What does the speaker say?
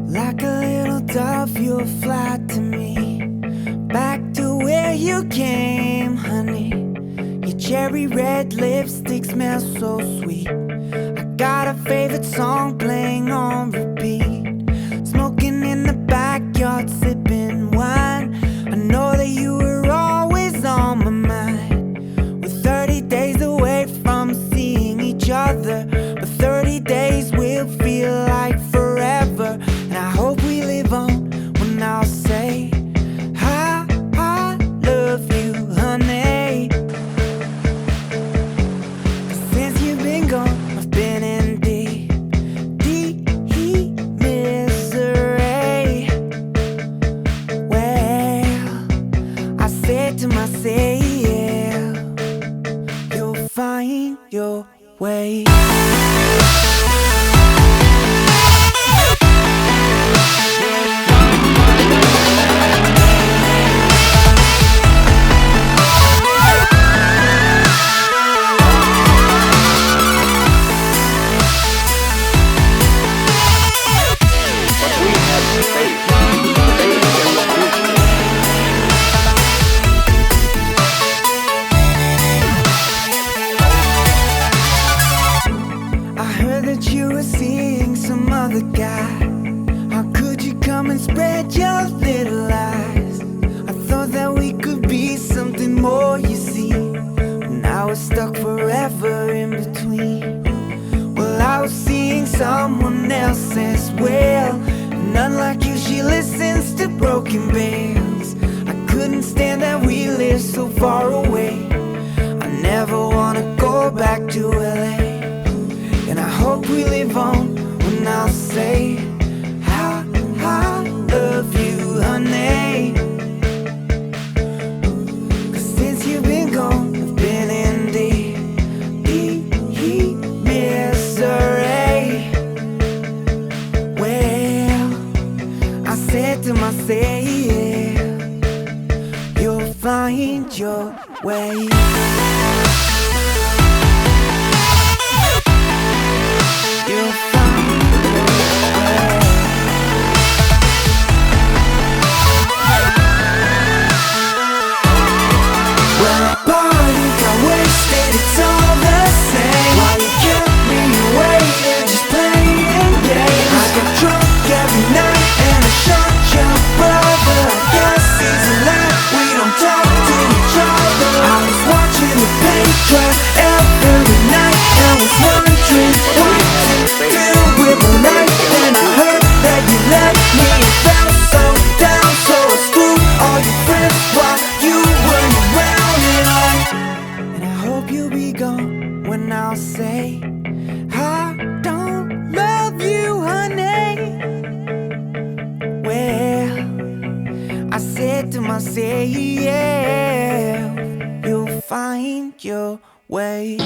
Like a little dove, you'll fly to me, back to where you came, honey. Your cherry red lipstick smells so sweet. I got a favorite song playing on repeat, smoking in the backyard, sipping wine. I know that you were always on my mind. We're 30 days away from seeing each other, but 30 days will feel like forever. And I hope we live on when I'll say I love you, honey. 'Cause since you've been gone, I've been in deep misery. Well, I said to myself, you'll find your way. You were seeing some other guy. How could you come and spread your little lies? I thought that we could be something more, you see. Now we're stuck forever in between. Well, I was seeing someone else as well, and unlike you, she listens to broken bells. I couldn't stand that we live so far away. I never wanna go back to LA. And I hope we live on when I'll say I love you, honey. 'Cause since you've been gone, I've been in deep misery. Well, I said to myself, you'll find your way. You'll find your way. When our party got wasted, it's all the same. While you kept me waiting, just playing games. I got drunk every night and I shot your brother. I guess he's alive, we don't talk to each other. I was watching the paint dry every night and was wondering why with the light. Then I heard that you left me and felt so down, so I screwed all your friends while you weren't around. And I hope you'll be gone when I'll say I don't love you, honey. Well, I said to myself, you'll find your way.